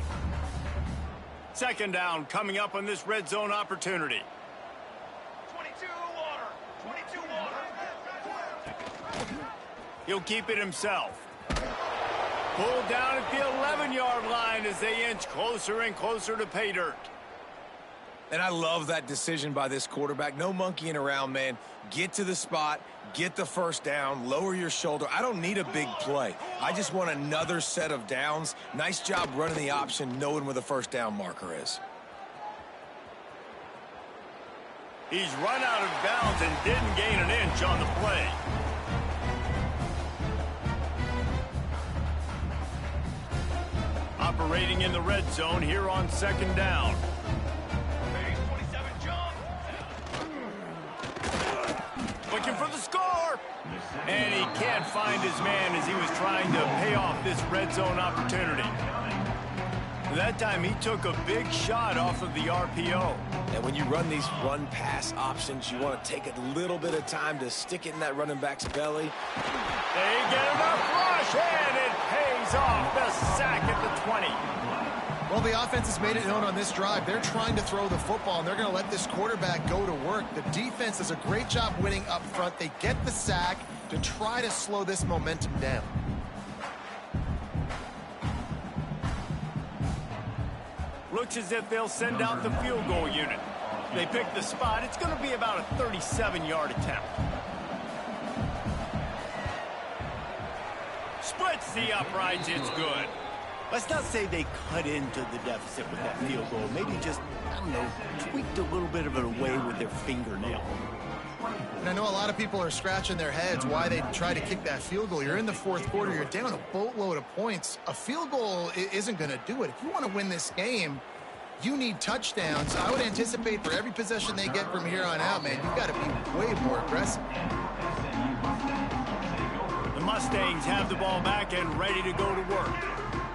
2nd down coming up on this red zone opportunity. 22 water. 22 water. He'll keep it himself. Pulled down at the 11-yard line as they inch closer and closer to pay dirt. And I love that decision by this quarterback. No monkeying around, man. Get to the spot, get the 1st down, lower your shoulder. I don't need a big play. I just want another set of downs. Nice job running the option, knowing where the 1st down marker is. He's run out of bounds and didn't gain an inch on the play. Operating in the red zone here on 2nd down. Looking for the score. And he can't find his man as he was trying to pay off this red zone opportunity. That time he took a big shot off of the RPO. And when you run these run-pass options, you want to take a little bit of time to stick it in that running back's belly. They get enough rush, and it pays off. The sack at the 20. Well, the offense has made it known on this drive. They're trying to throw the football, and they're going to let this quarterback go to work. The defense does a great job winning up front. They get the sack to try to slow this momentum down. Looks as if they'll send out the field goal unit. They pick the spot. It's going to be about a 37-yard attempt. Splits the uprights. It's good. Let's not say they cut into the deficit with that field goal. Maybe just, I don't know, tweaked a little bit of it away with their fingernail. And I know a lot of people are scratching their heads why they try to kick that field goal. You're in the 4th quarter. You're down a boatload of points. A field goal isn't going to do it. If you want to win this game, you need touchdowns. I would anticipate for every possession they get from here on out, man, you've got to be way more aggressive. The Mustangs have the ball back and ready to go to work.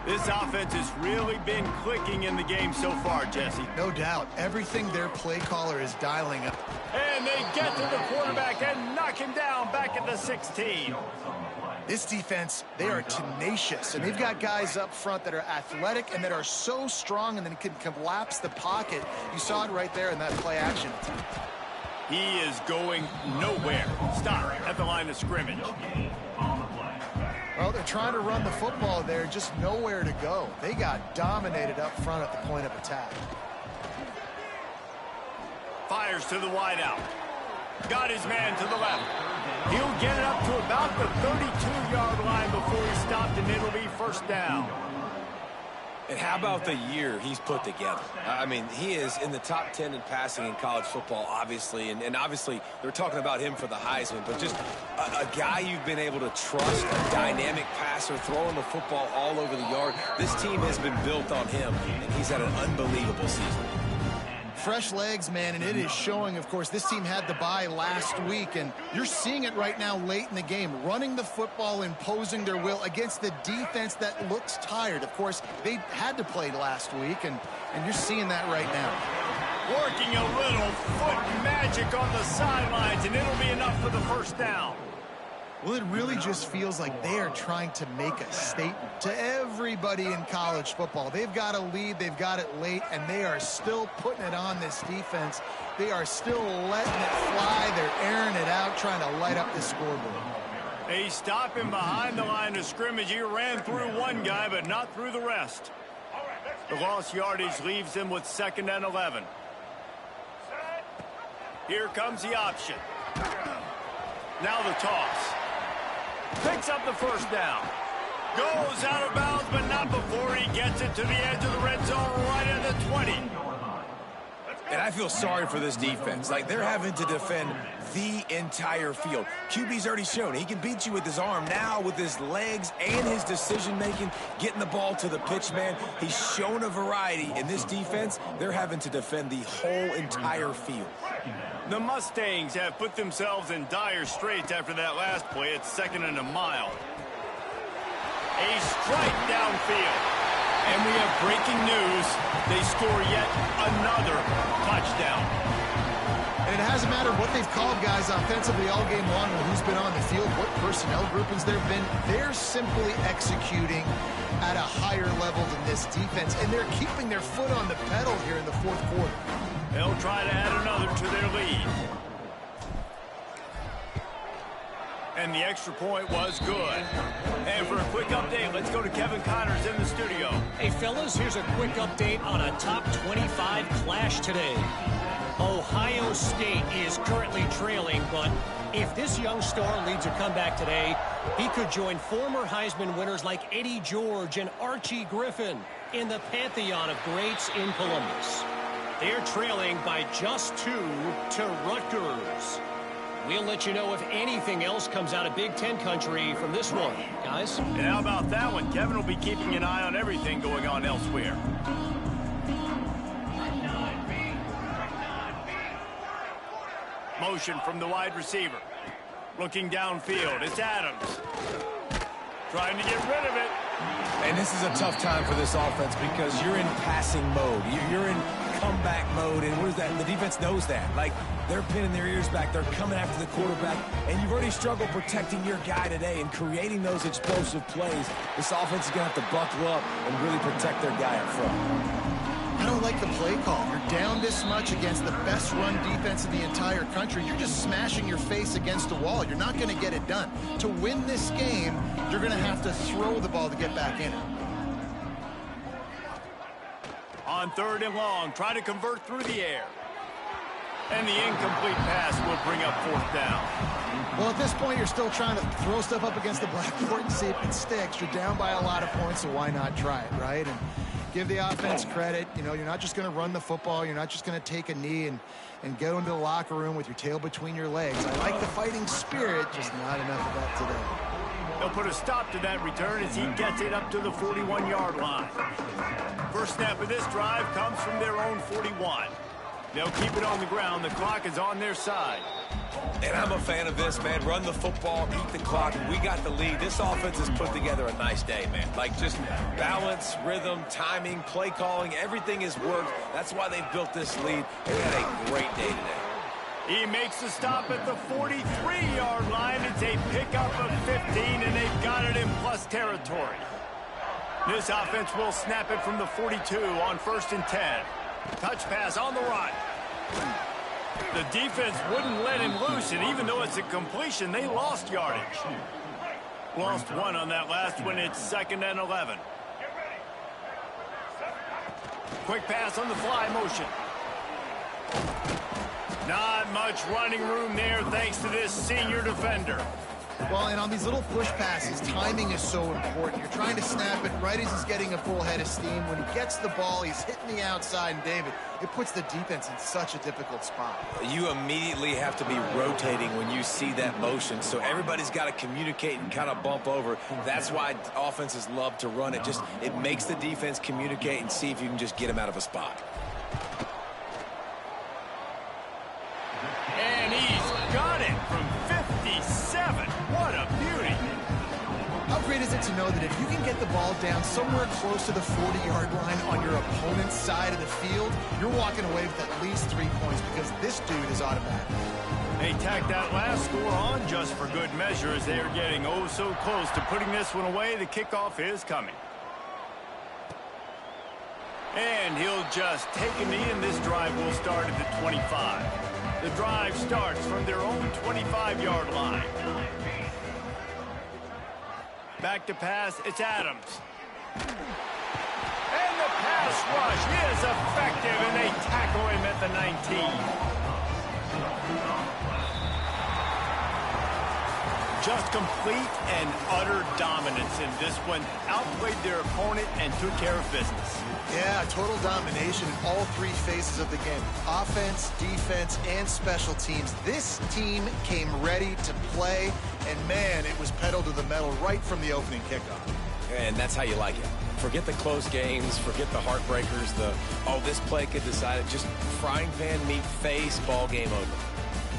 This offense has really been clicking in the game so far, Jesse. No doubt. Everything their play caller is dialing up. And they get to the quarterback and knock him down back at the 16. This defense, they are tenacious, and they've got guys up front that are athletic and that are so strong and then can collapse the pocket. You saw it right there in that play action. He is going nowhere. Stop at the line of scrimmage. Well, they're trying to run the football there, just nowhere to go. They got dominated up front at the point of attack. Fires to the wideout. Got his man to the left. He'll get it up to about the 32-yard line before he stops stopped, and it'll be first down. And how about the year he's put together? I mean, he is in the top 10 in passing in college football, obviously. And obviously, they're talking about him for the Heisman. But just a guy you've been able to trust, a dynamic passer, throwing the football all over the yard. This team has been built on him, and he's had an unbelievable season. Fresh legs, man, and it is showing. Of course, this team had the bye last week, and you're seeing it right now late in the game, running the football, imposing their will against the defense that looks tired. Of course, they had to play last week, and you're seeing that right now. Working a little foot magic on the sidelines, and it'll be enough for the first down. Well, it really just feels like they are trying to make a statement to everybody in college football. They've got a lead, they've got it late, and they are still putting it on this defense. They are still letting it fly. They're airing it out, trying to light up the scoreboard. They stop him behind the line of scrimmage. He ran through one guy, but not through the rest. The lost yardage leaves him with 2nd and 11. Here comes the option. Now the toss. Picks up the first down. Goes out of bounds, but not before he gets it to the edge of the red zone right at the 20. And I feel sorry for this defense. Like, they're having to defend the entire field. QB's already shown he can beat you with his arm. Now, with his legs and his decision-making, getting the ball to the pitch man, he's shown a variety. In this defense, they're having to defend the whole entire field. The Mustangs have put themselves in dire straits after that last play. It's 2nd and a mile. A strike downfield. And we have breaking news. They score yet another touchdown. And it hasn't mattered what they've called guys offensively all game long, or who's been on the field, what personnel groupings there have been. They're simply executing at a higher level than this defense, and they're keeping their foot on the pedal here in the 4th quarter. They'll try to add another to their lead. And the extra point was good. And for a quick update, let's go to Kevin Connors in the studio. Hey, fellas, here's a quick update on a top 25 clash today. Ohio State is currently trailing, but if this young star leads a comeback today, he could join former Heisman winners like Eddie George and Archie Griffin in the pantheon of greats in Columbus. They're trailing by just 2 to Rutgers. We'll let you know if anything else comes out of Big Ten country from this one, guys. And how about that one? Kevin will be keeping an eye on everything going on elsewhere. Motion from the wide receiver. Looking downfield, it's Adams. Trying to get rid of it. And this is a tough time for this offense because you're in passing mode. You're in comeback mode, and what is that? The defense knows that. Like, they're pinning their ears back. They're coming after the quarterback, and you've already struggled protecting your guy today and creating those explosive plays. This offense is going to have to buckle up and really protect their guy up front. I don't like the play call. You're down this much against the best run defense in the entire country. You're just smashing your face against the wall. You're not going to get it done. To win this game, you're going to have to throw the ball to get back in it. On 3rd and long, try to convert through the air. And the incomplete pass will bring up 4th down. Well, at this point, you're still trying to throw stuff up against the blackboard and see if it sticks. You're down by a lot of points, so why not try it, right? And give the offense credit. You know, you're not just going to run the football. You're not just going to take a knee and go into the locker room with your tail between your legs. I like the fighting spirit, just not enough of that today. They'll put a stop to that return as he gets it up to the 41-yard line. First snap of this drive comes from their own 41. They'll keep it on the ground. The clock is on their side. And I'm a fan of this, man. Run the football, beat the clock. We got the lead. This offense has put together a nice day, man. Like, just balance, rhythm, timing, play calling, everything has worked. That's why they've built this lead. They had a great day today. He makes the stop at the 43-yard line. It's a pickup of 15, and they've got it in plus territory. This offense will snap it from the 42 on 1st and 10. Touch pass on the run. The defense wouldn't let him loose, and even though it's a completion, they lost yardage. Lost 1 on that last one. It's 2nd and 11. Quick pass on the fly motion. Not much running room there thanks to this senior defender. Well, and on these little push passes, timing is so important. You're trying to snap it right as he's getting a full head of steam. When he gets the ball, he's hitting the outside, and David, it puts the defense in such a difficult spot. You immediately have to be rotating when you see that motion, so everybody's got to communicate and kind of bump over. That's why offenses love to run it. Just it makes the defense communicate and see if you can just get him out of a spot. And he's got it from 57. What a beauty. How great is it to know that if you can get the ball down somewhere close to the 40-yard line on your opponent's side of the field, you're walking away with at least 3 points because this dude is automatic. They tack that last score on just for good measure as they are getting oh so close to putting this one away. The kickoff is coming. And he'll just take a knee, and this drive will start at the 25. The drive starts from their own 25-yard line. Back to pass, it's Adams. And the pass rush is effective, and they tackle him at the 19. Just complete and utter dominance in this one. Outplayed their opponent and took care of business. Yeah, total domination in all three phases of the game. Offense, defense, and special teams. This team came ready to play, and man, it was pedal to the metal right from the opening kickoff. And that's how you like it. Forget the close games, forget the heartbreakers, this play could decide it. Just frying pan meet face, ball game over.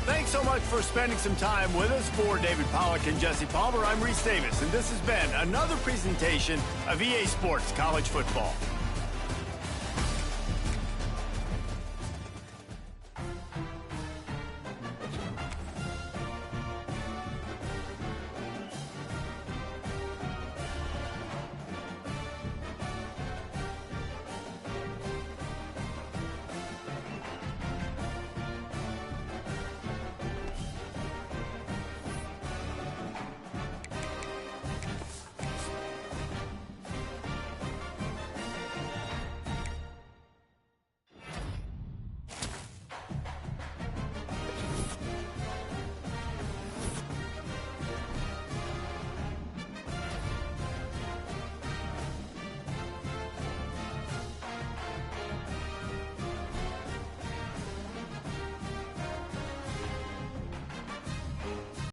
Thanks so much for spending some time with us. For David Pollack and Jesse Palmer, I'm Reese Davis, and this has been another presentation of EA Sports College Football.